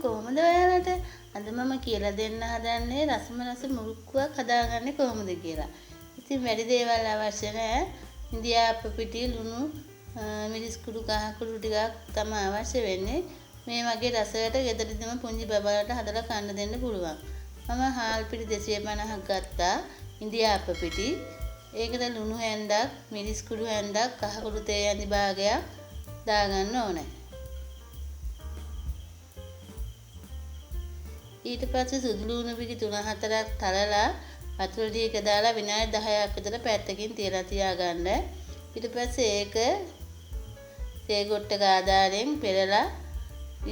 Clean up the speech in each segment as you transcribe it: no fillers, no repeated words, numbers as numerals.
කොහොමද ඔයාලට? අද මම කියලා දෙන්න හදන්නේ රසම රස මුරුක්කුවක් හදාගන්නේ කොහොමද කියලා. ඉතින් වැඩි දේවල් අවශ්‍ය නැහැ. ඉන්දියාප්ප පිටි, ලුණු, මිරිස් කුඩු, කහ කුඩු ටිකක් තමයි අවශ්‍ය වෙන්නේ. මේ වගේ රසයට ගෙදරදීම පුංචි බබාලට හදලා කන්න දෙන්න පුළුවන්. මම හාල් පිටි 250ක් ගත්තා. ඉන්දියාප්ප පිටි. ඒකට ලුණු හැන්දක්, මිරිස් කුඩු හැන්දක්, කහ කුඩු තේ ඇඳි භාගයක් දාගන්න ඕනේ. ඊට පස්සේ සුදු ලුණු පිටි 3-4ක් තලලා වතුර ටික දාලා විනාඩි 10ක් විතර පැත්තකින් තියලා තියාගන්න. ඊට පස්සේ ඒක තේ ගොට්ටක ආධාරයෙන් පෙරලා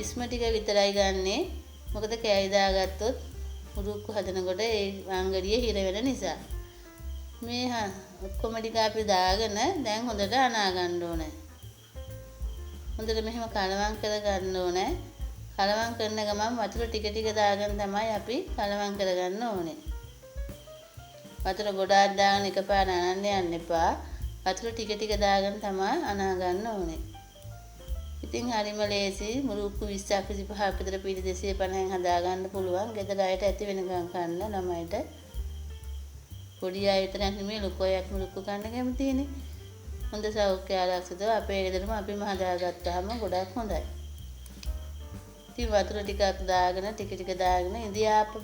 ඉස්ම ටික විතරයි ගන්නෙ. මොකද කෑලි දාගත්තොත් මුරුක්කු හදනකොට ඒ වංගඩිය හිර වෙන නිසා. මේ ඔක්කොම ටික අපි දාගෙන දැන් හොඳට අනා ගන්න ඕනේ. හොඳට මෙහෙම කලවම් කර ගන්න ඕනේ. කලවම් කරන ගමන් වතුර ටික ටික දාගෙන තමයි අපි කලවම් කරගන්න ඕනේ. වතුර ගොඩාක් දාගෙන එකපාර අනන්න යන්න එපා. වතුර ටික ටික දාගෙන තමයි අනා ගන්න ඕනේ. ඉතින් හරිම ලේසි. මුරුක්කු 20ක් 25ක් විතර පිටි 250න් හදා ගන්න පුළුවන්. ගෙදර අයට ඇති වෙනකන් කන්න ළමයිට. පොඩි අය විතරක් නෙමෙයි ලොකු අයත් මුරුක්කු කන්න කැමතිනේ. හොඳ සෞඛ්‍ය ආරක්ෂිතව අපේ ගෙදරම අපිම හදාගත්තාම ගොඩක් හොඳයි. ඉතින් වතුර ටිකක් දාගෙන ටික ටික දාගෙන ඉන්දියාප්ප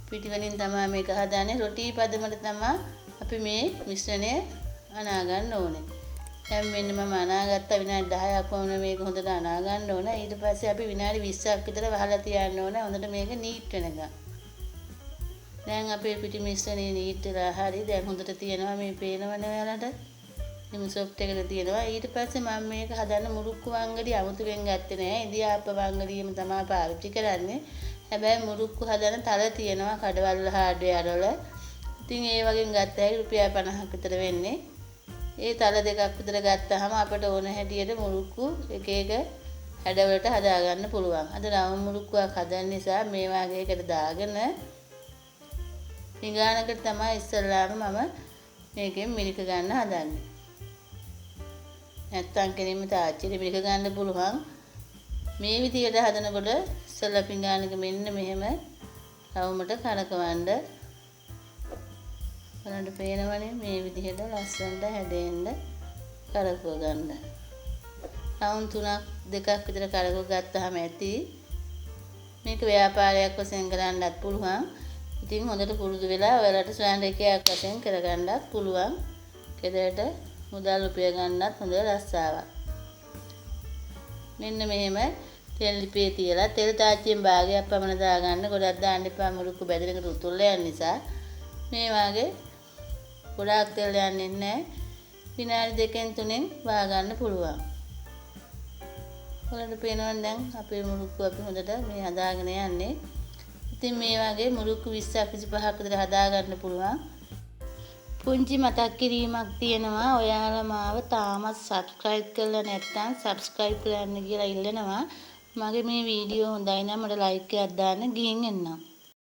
පිටි වලින් තමයි මේක හදාන්නේ. රොටි පදමට තමයි අපි මේ මිශ්‍රණය අනා ගන්න ඕනේ. දැන් මෙන්න මම අනාගත්තා විනාඩි 10ක් වුණා මේක හොඳට අනා ගන්න ඕන. ඊට පස්සේ අපි විනාඩි 20ක් විතර වහලා තියන්න ඕන හොඳට මේක නීට් වෙනකන්. දැන් අපේ පිටි මිශ්‍රණය නීට් වෙලා හරි දැන් හොඳට තියෙනවා මේ පේනවනේ ඔයාලට. මේ සොෆ්ට් එකට තියෙනවා. ඊට පස්සේ මම මේක හදන්න මුරුක්කු වංගඩිය අමුතුවෙන් ගත්තේ නෑ. ඉන්දියාප්ප වංගඩියම තමයි පාවිච්චි කරන්නේ. හැබැයි මුරුක්කු හදන්න තල තියෙනවා කඩවල හાર્ඩ්වෙයාර් වල. ඉතින් ඒ වගේ ගත්තා රුපියල් 50ක් විතර වෙන්නේ. ඒ තල දෙකක් විතර ගත්තාම අපට ඕන හැටියට මුරුක්කු එක එක හැඩවලට හදා ගන්න පුළුවන්. අද රවුම් මුරුක්කුවක් හදන්න නිසා මේ වගේ එකට දාගෙන පිඟානකට තමයි ඉස්සෙල්ලාම මම මේකෙන් මිරික ගන්න හදන්නේ. නැත්තම් කෙනෙක්ම තාච්චියට මිරික ගන්න පුළුවන්. මේ විදියට හදනකොට ඉස්සෙල්ලා පිඟානක මෙන්න මෙහෙම රවුමට කරකවන්න. බලන්න පේනවනේ මේ විදිහට ලස්සනට හැදෙන්න කරකව ගන්න. රවුම් 2ක් විතර කරකව ගත්තාම ඇති. මේක ව්‍යාපාරයක් වශයෙන් කරන්නත් පුළුවන්. ඉතින් හොඳට පුරුදු වෙලා ඔයාලට ස්වයං රේඛයක් වශයෙන් කරගන්නත් පුළුවන්. ගෙදරට මුදල් උපය ගන්නත් හොඳ රස්සාවක්. මෙන්න මෙහෙම තෙල් ලිපේ තියලා තෙල් තාච්චියෙන් භාගයක් පමණ දාගන්න. ගොඩක් දාන්න එපා මුරුක්කු බැදෙනකොට උතුල්ල යන නිසා. මේ වගේ ගොඩාක් තෙල් යන්නේ නැහැ. විනාඩි 2න් 3න් වා ගන්න පුළුවන්. ඔයාලට පේනවද දැන් අපේ මුරුක්කු අපි හොඳට මේ හදාගෙන යන්නේ. ඉතින් මේ වගේ මුරුක්කු 20ක් 25ක් විතර හදා ගන්න පුළුවන්. පුංචි මතක් කිරීමක් තියෙනවා. ඔයාලා මාව තාමත් subscribe කරලා නැත්නම් subscribe කරන්න කියලා ඉල්ලනවා. මගේ මේ වීඩියෝ හොඳයි නම් මට like එකක් දාන්න ගිහින් එන්නම්.